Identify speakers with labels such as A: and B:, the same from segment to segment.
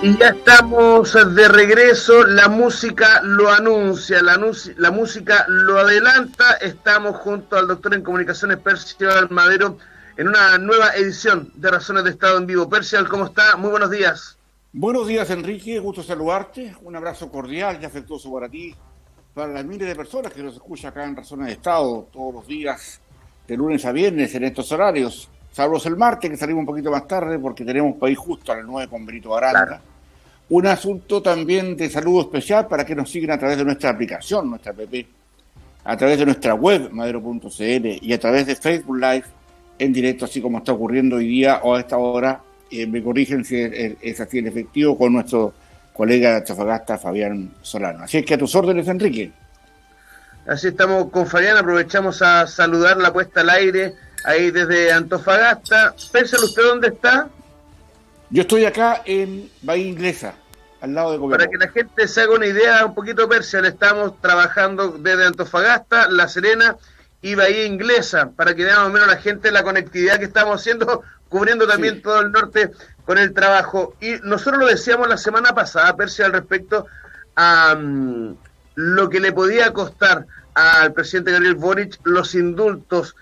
A: Y ya estamos de regreso, la música lo anuncia, la música lo adelanta, estamos junto al doctor en comunicaciones Percial Madero en una nueva edición de Razones de Estado en Vivo. Percial, ¿cómo está? Muy buenos días.
B: Buenos días, Enrique, gusto saludarte, un abrazo cordial y afectuoso para ti, para las miles de personas que nos escuchan acá en Razones de Estado todos los días, de lunes a viernes en estos horarios, salvo el martes que salimos un poquito más tarde porque tenemos país justo a las 9 con Benito Aranda. Claro. Un asunto también de saludo especial para que nos sigan a través de nuestra aplicación, nuestra app, a través de nuestra web, madero.cl, y a través de Facebook Live en directo, así como está ocurriendo hoy día o a esta hora. Me corrigen si es así el efectivo, con nuestro colega de Antofagasta, Fabián Solano. Así es que a tus órdenes, Enrique.
A: Así estamos con Fabián, aprovechamos a saludar la puesta al aire ahí desde Antofagasta. Percial, ¿usted dónde está?
B: Yo estoy acá en Bahía Inglesa, al lado de Copiapó.
A: Para que la gente se haga una idea un poquito, Percial, estamos trabajando desde Antofagasta, La Serena y Bahía Inglesa, para que vea más o menos la gente la conectividad que estamos haciendo, cubriendo también todo el norte con el trabajo. Y nosotros lo decíamos la semana pasada, Percial, al respecto a lo que le podía costar al presidente Gabriel Boric los indultos,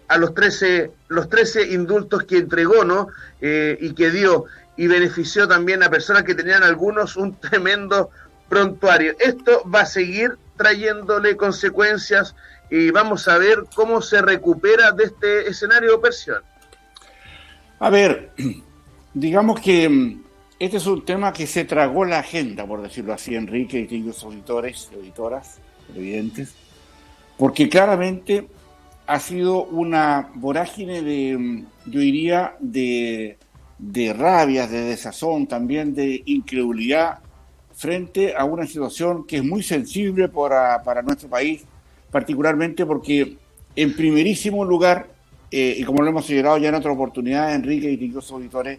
A: a los 13 indultos que entregó, ¿no? Y que dio, y benefició también a personas que tenían algunos un tremendo prontuario. Esto va a seguir trayéndole consecuencias y vamos a ver cómo se recupera de este escenario, Percial.
B: A ver, digamos que este es un tema que se tragó la agenda, por decirlo así, Enrique, y distintos auditores y auditoras, evidentes, porque claramente ha sido una vorágine de, yo diría, de rabias, de desazón, también de incredulidad frente a una situación que es muy sensible para nuestro país, particularmente porque en primerísimo lugar, y como lo hemos señalado ya en otra oportunidad, Enrique y distintos auditores,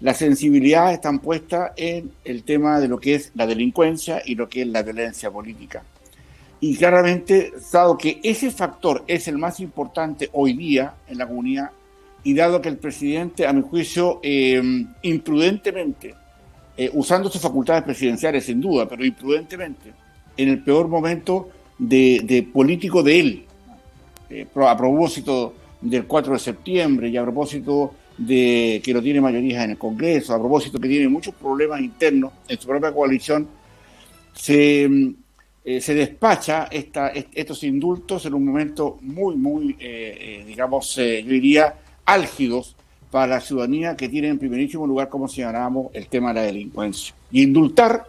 B: las sensibilidades están puestas en el tema de lo que es la delincuencia y lo que es la violencia política. Y claramente, dado que ese factor es el más importante hoy día en la comunidad, y dado que el presidente, a mi juicio, imprudentemente, usando sus facultades presidenciales sin duda, pero imprudentemente, en el peor momento de político de él, a propósito del 4 de septiembre y a propósito de que no tiene mayorías en el Congreso, a propósito que tiene muchos problemas internos en su propia coalición, se despacha estos indultos en un momento muy, digamos, yo diría, álgidos para la ciudadanía que tiene en primerísimo lugar, como señalábamos, el tema de la delincuencia. Y indultar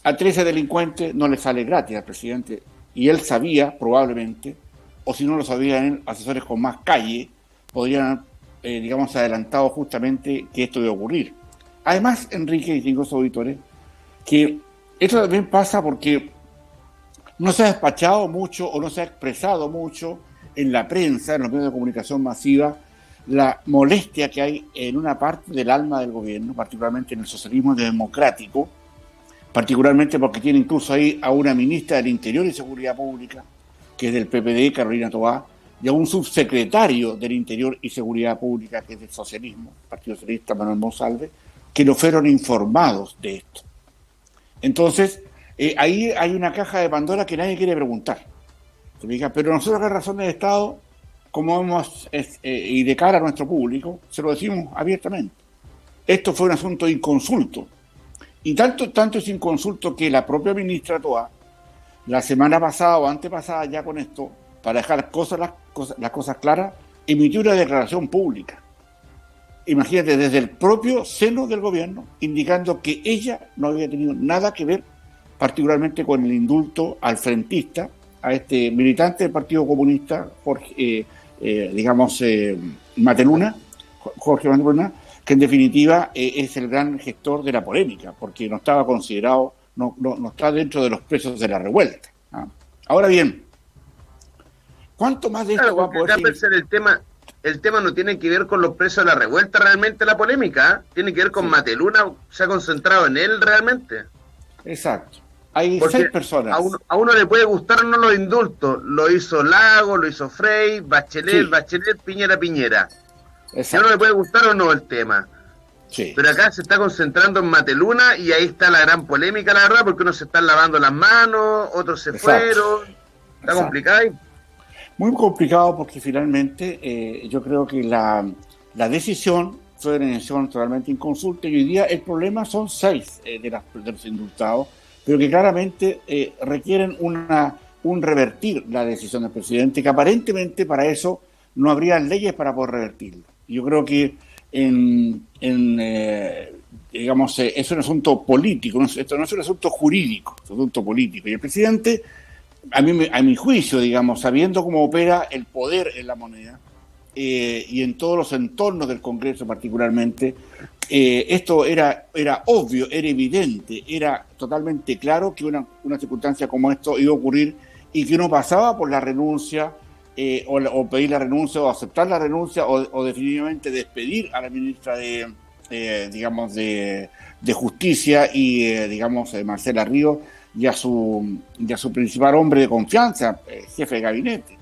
B: a 13 delincuentes no le sale gratis al presidente, y él sabía, probablemente, o si no lo sabían asesores con más calle, podrían digamos, adelantado justamente que esto iba a ocurrir. Además, Enrique y distintos auditores, que esto también pasa porque no se ha despachado mucho o no se ha expresado mucho en la prensa, en los medios de comunicación masiva, la molestia que hay en una parte del alma del gobierno, particularmente en el socialismo democrático, particularmente porque tiene incluso ahí a una ministra del Interior y Seguridad Pública, que es del PPD, Carolina Toá, y a un subsecretario del Interior y Seguridad Pública, que es del socialismo, Partido Socialista, Manuel Monsalve, que no fueron informados de esto. Entonces, ahí hay una caja de Pandora que nadie quiere preguntar. Pero nosotros, acá en Razones de Estado, como hemos, y de cara a nuestro público, se lo decimos abiertamente. Esto fue un asunto inconsulto. Y tanto es inconsulto que la propia ministra Toá, la semana pasada o antepasada ya con esto, para dejar las cosas claras, emitió una declaración pública. Imagínate, desde el propio seno del gobierno, indicando que ella no había tenido nada que ver, particularmente con el indulto al frentista, a este militante del Partido Comunista, Jorge Mateluna, que en definitiva es el gran gestor de la polémica, porque no estaba considerado, no está dentro de los presos de la revuelta. Ahora bien, ¿cuánto más de esto va a poder ser?
A: El tema no tiene que ver con los presos de la revuelta realmente, la polémica, tiene que ver con Mateluna, se ha concentrado en él realmente.
B: Exacto. Hay
A: porque
B: 6 personas.
A: A uno le puede gustar o no los indultos, lo hizo Lago, lo hizo Frey, Bachelet, Piñera. Si a uno le puede gustar o no el tema,
B: Sí.
A: Pero acá se está concentrando en Mateluna y ahí está la gran polémica, la verdad, porque unos se están lavando las manos, otros se fueron. Está complicado ahí.
B: Muy complicado porque finalmente yo creo que la decisión fue una decisión totalmente inconsulta y hoy día el problema son 6 de los indultados, pero que claramente requieren un revertir la decisión del presidente, que aparentemente para eso no habría leyes para poder revertirlo. Yo creo que digamos, es un asunto político, esto no es un asunto jurídico, es un asunto político. Y el presidente, a mi juicio, digamos, sabiendo cómo opera el poder en la moneda y en todos los entornos del Congreso particularmente, esto era obvio, era evidente, era totalmente claro que una circunstancia como esto iba a ocurrir y que no pasaba por la renuncia o pedir la renuncia o aceptar la renuncia o definitivamente despedir a la ministra de Justicia y Marcela Ríos y a su principal hombre de confianza, jefe de gabinete.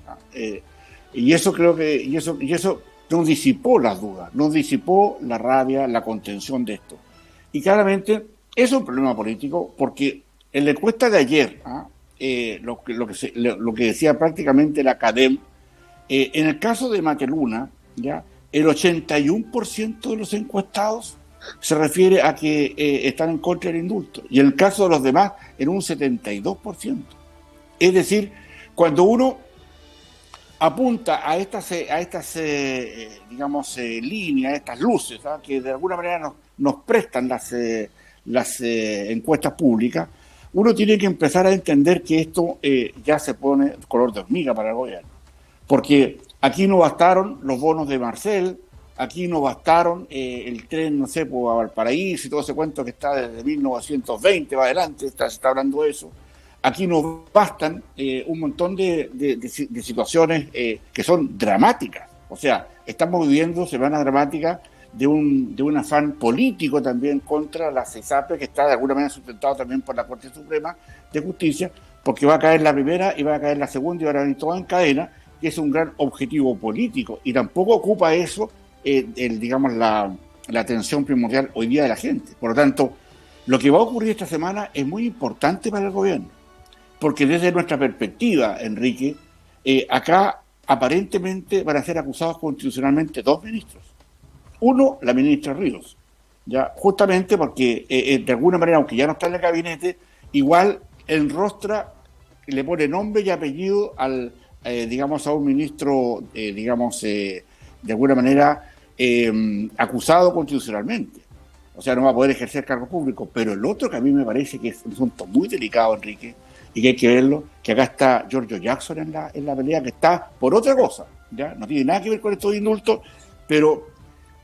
B: Y eso creo que y eso nos disipó las dudas, nos disipó la rabia, la contención de esto. Y claramente es un problema político porque en la encuesta de ayer, lo que decía prácticamente la CADEM, en el caso de Mateluna, ya el 81% de los encuestados se refiere a que están en contra del indulto, y en el caso de los demás, en un 72%. Es decir, cuando uno apunta a estas líneas, a estas luces, que de alguna manera nos prestan las encuestas públicas, uno tiene que empezar a entender que esto ya se pone color de hormiga para el gobierno. Porque aquí no bastaron los bonos de Marcel, aquí no bastaron el tren, no sé, a Valparaíso y todo ese cuento que está desde 1920 va adelante, se está hablando de eso. Aquí no bastan un montón de situaciones que son dramáticas. O sea, estamos viviendo semanas dramáticas de un afán político también contra la CESAPRE, que está de alguna manera sustentado también por la Corte Suprema de Justicia, porque va a caer la primera y va a caer la segunda y van a venir todas en cadena, que es un gran objetivo político. Y tampoco ocupa eso, la atención primordial hoy día de la gente. Por lo tanto, lo que va a ocurrir esta semana es muy importante para el gobierno. Porque desde nuestra perspectiva, Enrique, acá aparentemente van a ser acusados constitucionalmente 2 ministros. Uno, la ministra Ríos, ya justamente porque de alguna manera, aunque ya no está en el gabinete, igual enrostra, le pone nombre y apellido a un ministro, de alguna manera acusado constitucionalmente. O sea, no va a poder ejercer cargo público. Pero el otro que a mí me parece que es un asunto muy delicado, Enrique, y que hay que verlo, que acá está Giorgio Jackson en la pelea, que está por otra cosa, ¿ya? No tiene nada que ver con estos indultos, pero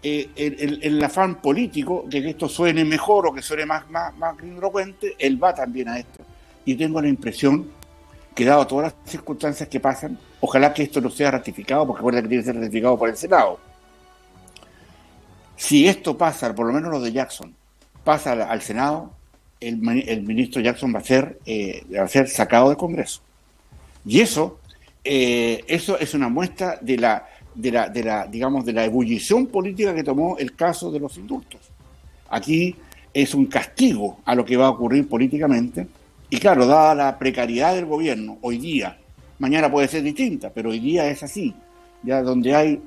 B: el afán político de que esto suene mejor o que suene más grandilocuente, él va también a esto. Y tengo la impresión que, dado todas las circunstancias que pasan, ojalá que esto no sea ratificado, porque recuerda que tiene que ser ratificado por el Senado. Si esto pasa, por lo menos lo de Jackson, pasa al Senado, el ministro Jackson va a ser sacado del Congreso. Y eso es una muestra de la ebullición política que tomó el caso de los indultos. Aquí es un castigo a lo que va a ocurrir políticamente, y claro, dada la precariedad del gobierno hoy día, mañana puede ser distinta, pero hoy día es así, ya donde hay,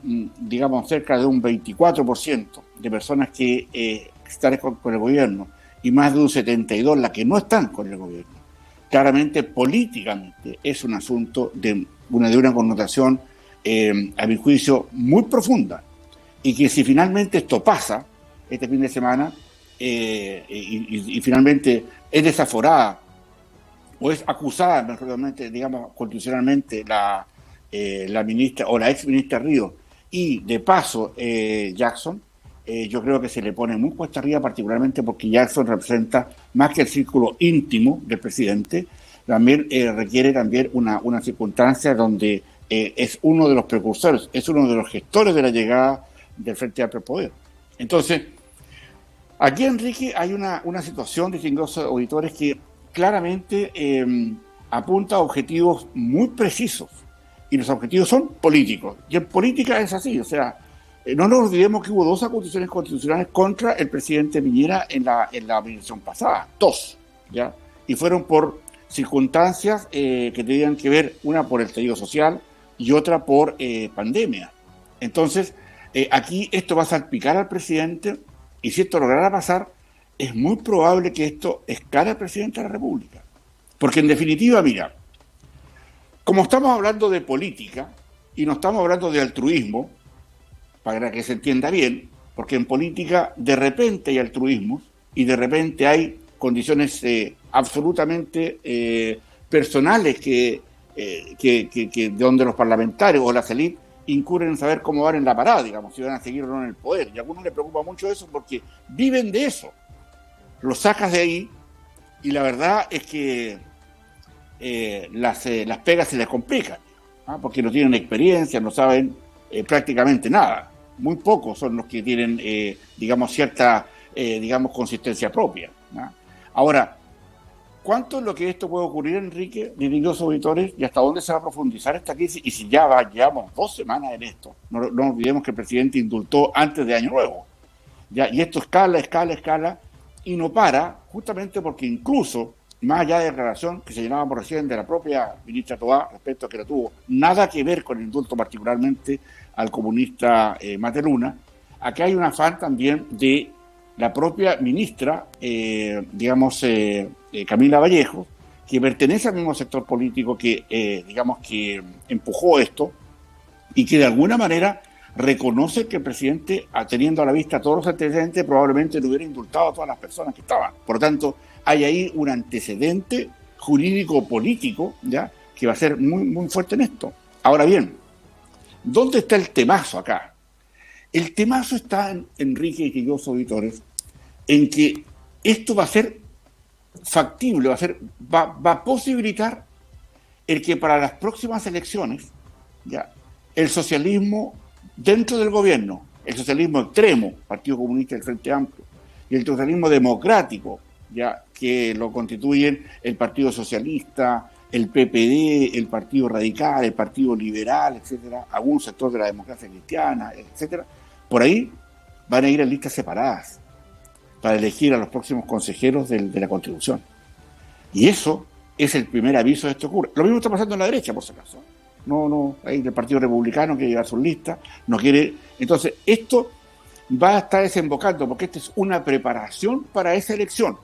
B: cerca de un 24% de personas que están con el gobierno, y más de un 72% las que no están con el gobierno. Claramente, políticamente, es un asunto de una connotación, a mi juicio, muy profunda. Y que si finalmente esto pasa, este fin de semana, y finalmente es desaforada, o es acusada, mejormente, constitucionalmente, la ministra o la ex ministra Ríos, y de paso Jackson, yo creo que se le pone muy cuesta arriba, particularmente porque Jackson representa más que el círculo íntimo del presidente, también requiere también una circunstancia donde es uno de los precursores, es uno de los gestores de la llegada del Frente Amplio al poder. Entonces, aquí, Enrique, hay una situación, distinguidos auditores, que claramente apunta a objetivos muy precisos, y los objetivos son políticos, y en política es así, o sea, No nos olvidemos que hubo 2 acusaciones constitucionales contra el presidente Piñera en la administración pasada, 2, ¿ya? Y fueron por circunstancias que tenían que ver, una por el estallido social y otra por pandemia. Entonces, aquí esto va a salpicar al presidente, y si esto lograra pasar, es muy probable que esto escale al presidente de la República. Porque en definitiva, mira, como estamos hablando de política y no estamos hablando de altruismo, para que se entienda bien, porque en política de repente hay altruismo y de repente hay condiciones absolutamente personales que donde los parlamentarios o las élites incurren en saber cómo van en la parada, digamos, si van a seguir o no en el poder. Y a algunos les preocupa mucho eso porque viven de eso. Los sacas de ahí y la verdad es que las pegas se les complican, porque no tienen experiencia, no saben prácticamente nada. Muy pocos son los que tienen, digamos, cierta, consistencia propia, ¿no? Ahora, ¿cuánto es lo que esto puede ocurrir, Enrique, distinguidos auditores, y hasta dónde se va a profundizar esta crisis? Y si llevamos 2 semanas en esto, no olvidemos que el presidente indultó antes de Año Nuevo, ¿ya? Y esto escala, y no para, justamente porque incluso, más allá de la declaración que se llenábamos recién de la propia ministra Tobá respecto a que no tuvo nada que ver con el indulto particularmente al comunista Mateluna, aquí hay un afán también de la propia ministra, Camila Vallejo, que pertenece al mismo sector político que empujó esto y que de alguna manera reconoce que el presidente, teniendo a la vista todos los antecedentes, probablemente no hubiera indultado a todas las personas que estaban. Por lo tanto, hay ahí un antecedente jurídico-político, ¿ya?, que va a ser muy, muy fuerte en esto. Ahora bien, ¿dónde está el temazo acá? El temazo está, Enrique y queridos auditores, en que esto va a ser factible, va a posibilitar el que para las próximas elecciones, ya, el socialismo dentro del gobierno, el socialismo extremo, Partido Comunista del Frente Amplio, y el socialismo democrático, ya, que lo constituyen el Partido Socialista, el PPD, el Partido Radical, el Partido Liberal, etcétera, algún sector de la democracia cristiana, etcétera, por ahí van a ir en listas separadas para elegir a los próximos consejeros de la Constitución. Y eso es el primer aviso de esto ocurre. Lo mismo está pasando en la derecha, por si acaso. No, hay el Partido Republicano que lleva sus listas, no quiere. Entonces, esto va a estar desembocando, porque esta es una preparación para esa elección.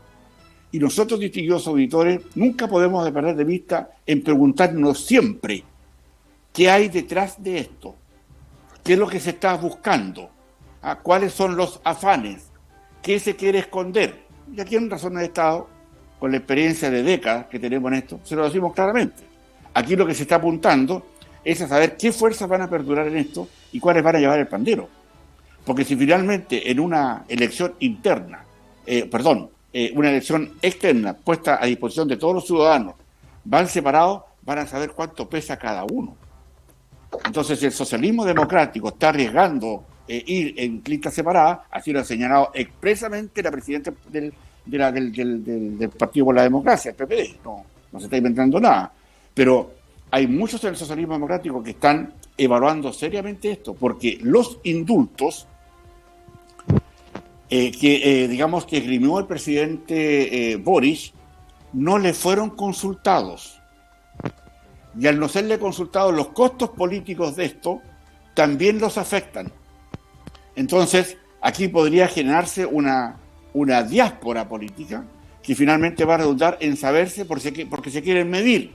B: Y nosotros, distinguidos auditores, nunca podemos perder de vista en preguntarnos siempre qué hay detrás de esto, qué es lo que se está buscando, cuáles son los afanes, qué se quiere esconder. Y aquí en Razones de Estado, con la experiencia de décadas que tenemos en esto, se lo decimos claramente. Aquí lo que se está apuntando es a saber qué fuerzas van a perdurar en esto y cuáles van a llevar el pandero. Porque si finalmente en una elección una elección externa puesta a disposición de todos los ciudadanos van separados, van a saber cuánto pesa cada uno. Entonces, si el socialismo democrático está arriesgando ir en listas separadas, así lo ha señalado expresamente la presidenta del Partido por la Democracia, el PPD, no se está inventando nada. Pero hay muchos en el socialismo democrático que están evaluando seriamente esto, porque los indultos que esgrimió el presidente Boris no le fueron consultados. Y al no serle consultados, los costos políticos de esto también los afectan. Entonces, aquí podría generarse una diáspora política que finalmente va a redundar en saberse porque se quieren medir.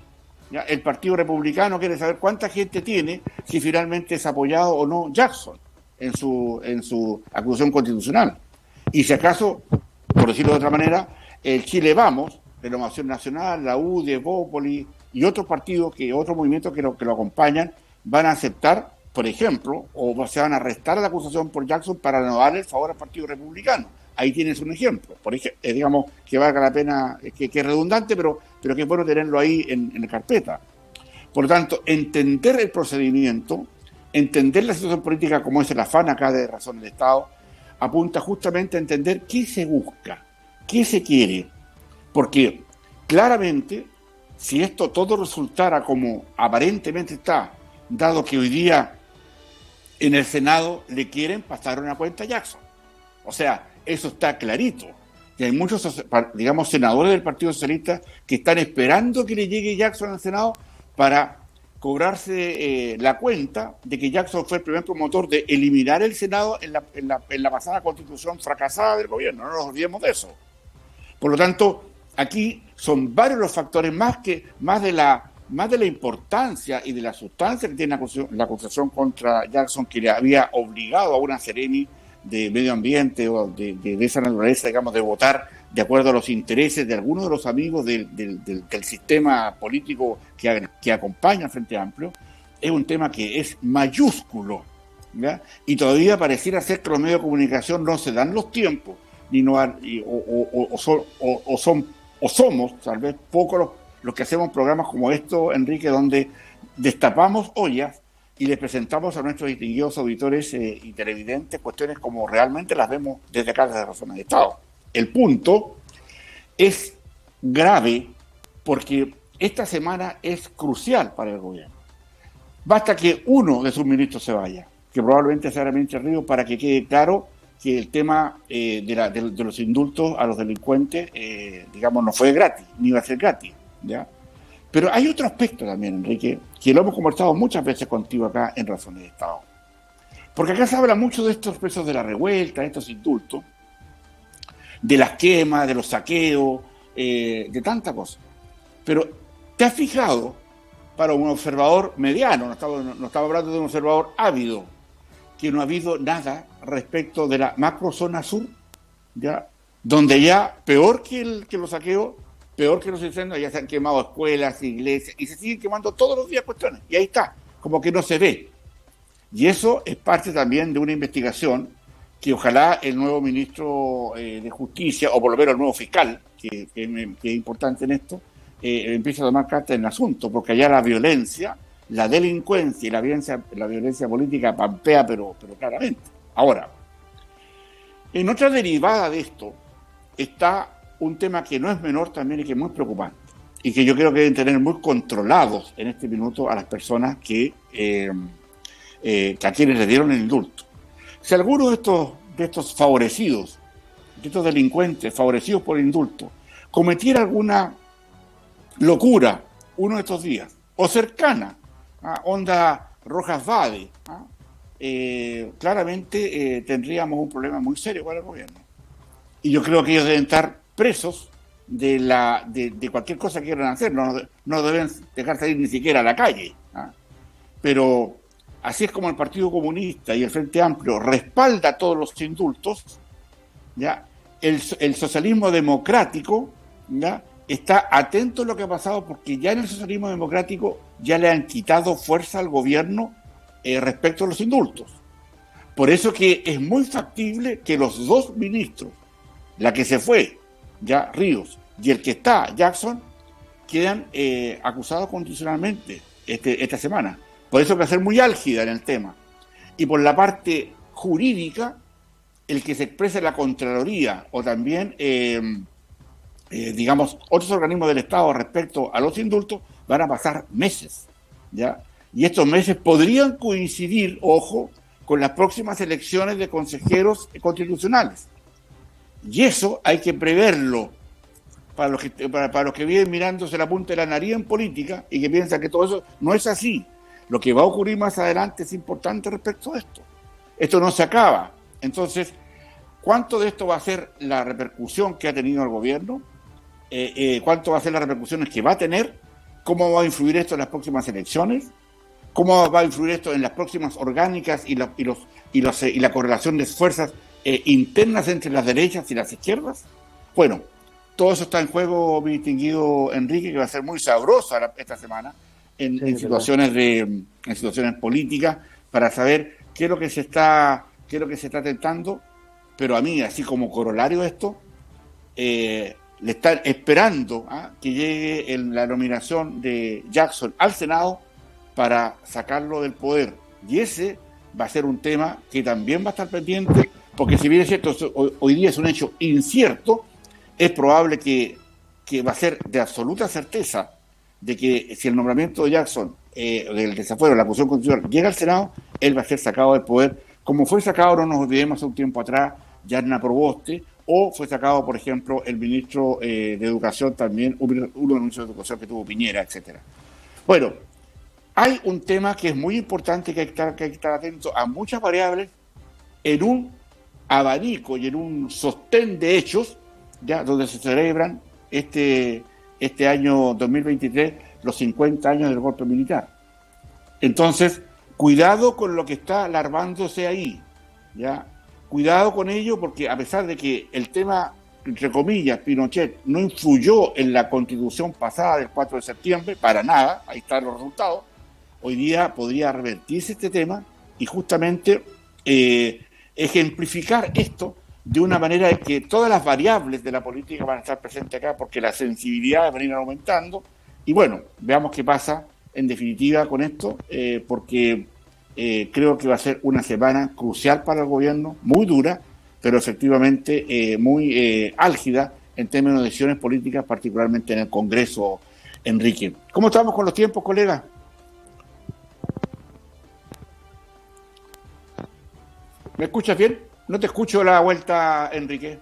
B: ¿Ya? El Partido Republicano quiere saber cuánta gente tiene, si finalmente es apoyado o no Jackson en su acusación constitucional. Y si acaso, por decirlo de otra manera, el Chile Vamos, Renovación Nacional, la UDI, Evópolis y otros partidos, otros movimientos que lo acompañan, van a aceptar, por ejemplo, o se van a restar a la acusación por Jackson para no darle el favor al Partido Republicano. Ahí tienes un ejemplo, digamos, que valga la pena, que es redundante, pero que es bueno tenerlo ahí en la carpeta. Por lo tanto, entender el procedimiento, entender la situación política como es el afán acá de Razones de Estado, apunta justamente a entender qué se busca, qué se quiere. Porque claramente, si esto todo resultara como aparentemente está, dado que hoy día en el Senado le quieren pasar una cuenta a Jackson. O sea, eso está clarito. Y hay muchos, digamos, senadores del Partido Socialista que están esperando que le llegue Jackson al Senado para cobrarse la cuenta de que Jackson fue el primer promotor de eliminar el Senado en la pasada constitución fracasada del gobierno. No nos olvidemos de eso. Por lo tanto, aquí son varios los factores, más de la importancia y de la sustancia que tiene la acusación contra Jackson, que le había obligado a una Seremi de medio ambiente o de esa naturaleza, digamos, de votar de acuerdo a los intereses de algunos de los amigos del sistema político que acompaña al Frente Amplio. Es un tema que es mayúsculo, ¿ya? Y todavía pareciera ser que los medios de comunicación no se dan los tiempos, somos tal vez pocos los que hacemos programas como esto, Enrique, donde destapamos ollas y les presentamos a nuestros distinguidos auditores y televidentes cuestiones como realmente las vemos desde acá, desde Razones de Estado. El punto es grave porque esta semana es crucial para el gobierno. Basta que uno de sus ministros se vaya, que probablemente sea Ministro Ríos, para que quede claro que el tema de los indultos a los delincuentes, digamos, no fue gratis, ni va a ser gratis, ¿ya? Pero hay otro aspecto también, Enrique, que lo hemos conversado muchas veces contigo acá en Razones de Estado. Porque acá se habla mucho de estos presos de la revuelta, de estos indultos, de las quemas, de los saqueos, de tanta cosa. Pero, ¿te has fijado, para un observador mediano, no estaba hablando de un observador ávido, que no ha habido nada respecto de la macrozona sur, ¿ya? Donde ya, peor que los saqueos, peor que los incendios, ya se han quemado escuelas, iglesias, y se siguen quemando todos los días cuestiones. Y ahí está, como que no se ve. Y eso es parte también de una investigación que ojalá el nuevo ministro de Justicia, o por lo menos el nuevo fiscal, que es importante en esto, empiece a tomar carta en el asunto, porque allá la violencia, la delincuencia y la violencia política pampea, pero claramente. Ahora, en otra derivada de esto está un tema que no es menor también y que es muy preocupante, y que yo creo que deben tener muy controlados en este minuto a las personas que a quienes les dieron el indulto. Si alguno de estos favorecidos, de estos delincuentes favorecidos por el indulto, cometiera alguna locura uno de estos días, o cercana, onda Rojas Vade, claramente tendríamos un problema muy serio para el gobierno. Y yo creo que ellos deben estar presos de cualquier cosa que quieran hacer, no deben dejar salir ni siquiera a la calle. Pero así es como el Partido Comunista y el Frente Amplio respalda todos los indultos, ¿ya? El socialismo democrático, ¿ya?, está atento a lo que ha pasado, porque ya en el socialismo democrático ya le han quitado fuerza al gobierno respecto a los indultos. Por eso que es muy factible que los dos ministros, la que se fue, ya Ríos, y el que está, Jackson, quedan acusados constitucionalmente esta semana. Por eso hay que ser muy álgida en el tema. Y por la parte jurídica, el que se exprese la Contraloría o también digamos, otros organismos del Estado respecto a los indultos, van a pasar meses, ¿ya? Y estos meses podrían coincidir, ojo, con las próximas elecciones de consejeros constitucionales. Y eso hay que preverlo para los que viven mirándose la punta de la nariz en política y que piensan que todo eso no es así. Lo que va a ocurrir más adelante es importante respecto a esto. Esto no se acaba. Entonces, ¿cuánto de esto va a ser la repercusión que ha tenido el gobierno? ¿Cuánto va a ser las repercusiones que va a tener? ¿Cómo va a influir esto en las próximas elecciones? ¿Cómo va a influir esto en las próximas orgánicas y la correlación de fuerzas internas entre las derechas y las izquierdas? Bueno, todo eso está en juego, mi distinguido Enrique, que va a ser muy sabrosa esta semana en situaciones políticas, para saber qué es lo que se está tentando. Pero a mí, así como corolario de esto, le están esperando que llegue la nominación de Jackson al Senado para sacarlo del poder. Y ese va a ser un tema que también va a estar pendiente, porque si bien es cierto, hoy día es un hecho incierto, es probable que va a ser de absoluta certeza de que si el nombramiento de Jackson, del desafuero, la acusación constitucional, llega al Senado, él va a ser sacado del poder, como fue sacado, no nos olvidemos, hace un tiempo atrás, Yarna Proboste, o fue sacado, por ejemplo, el ministro de Educación también, uno de los ministros de Educación que tuvo Piñera, etcétera. Bueno, hay un tema que es muy importante, que hay que estar atento a muchas variables en un abanico y en un sostén de hechos, ya donde se celebran este año 2023 los 50 años del golpe militar. Entonces, cuidado con lo que está larvándose ahí, ¿ya? Cuidado con ello, porque a pesar de que el tema, entre comillas, Pinochet, no influyó en la constitución pasada del 4 de septiembre, para nada, ahí están los resultados, hoy día podría revertirse este tema y justamente ejemplificar esto de una manera en que todas las variables de la política van a estar presentes acá, porque las sensibilidades van a ir aumentando. Y bueno, veamos qué pasa en definitiva con esto, porque creo que va a ser una semana crucial para el gobierno, muy dura, pero efectivamente muy álgida en términos de decisiones políticas, particularmente en el Congreso, Enrique. ¿Cómo estamos con los tiempos, colega? ¿Me escuchas bien? No te escucho la vuelta, Enrique.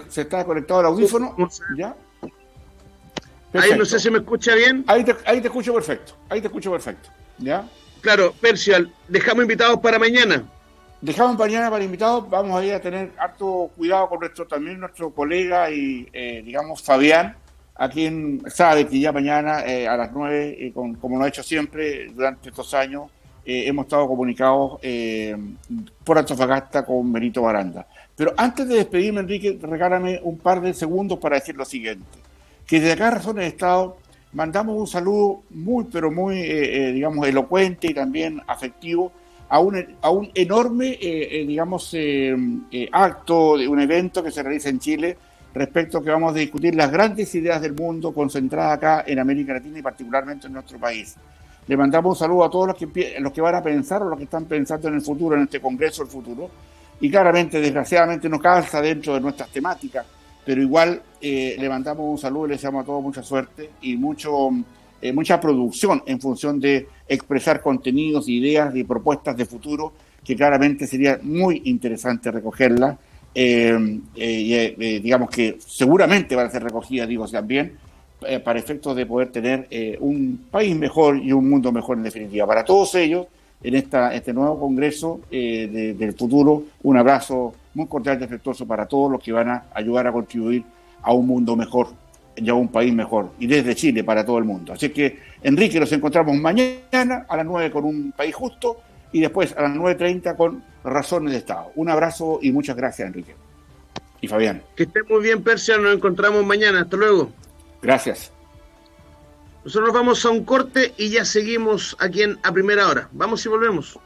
B: ¿Se está conectado el audífono? ¿Ya?
A: Perfecto. Ahí no sé si me escucha bien.
B: Ahí te escucho perfecto. ¿Ya?
A: Claro, Percial, dejamos invitados para mañana.
B: Dejamos mañana para invitados. Vamos a ir a tener harto cuidado con nuestro colega y, digamos, Fabián, a quien sabe que ya mañana a las 9, como lo ha hecho siempre durante estos años, hemos estado comunicados por Antofagasta con Benito Baranda. Pero antes de despedirme, Enrique, regálame un par de segundos para decir lo siguiente. Que desde acá, Razones de Estado, mandamos un saludo muy, pero muy, digamos, elocuente y también afectivo a un enorme, acto, de un evento que se realiza en Chile respecto a que vamos a discutir las grandes ideas del mundo concentradas acá en América Latina y particularmente en nuestro país. Le mandamos un saludo a todos los que van a pensar o los que están pensando en el futuro, en este Congreso del futuro. Y claramente, desgraciadamente, no calza dentro de nuestras temáticas, pero igual le mandamos un saludo y le deseamos a todos mucha suerte y mucha producción en función de expresar contenidos, ideas y propuestas de futuro que claramente sería muy interesante recogerlas. Digamos que seguramente van a ser recogidas, también, para efectos de poder tener un país mejor y un mundo mejor en definitiva. Para todos ellos, en este nuevo Congreso del futuro, un abrazo muy cordial y afectuoso para todos los que van a ayudar a contribuir a un mundo mejor y a un país mejor, y desde Chile para todo el mundo. Así que, Enrique, nos encontramos mañana a las 9 con Un País Justo y después a las 9:30 con Razones de Estado. Un abrazo y muchas gracias, Enrique. Y Fabián.
A: Que estén muy bien, Persia, nos encontramos mañana. Hasta luego.
B: Gracias.
A: Nosotros vamos a un corte y ya seguimos aquí en A Primera Hora. Vamos y volvemos.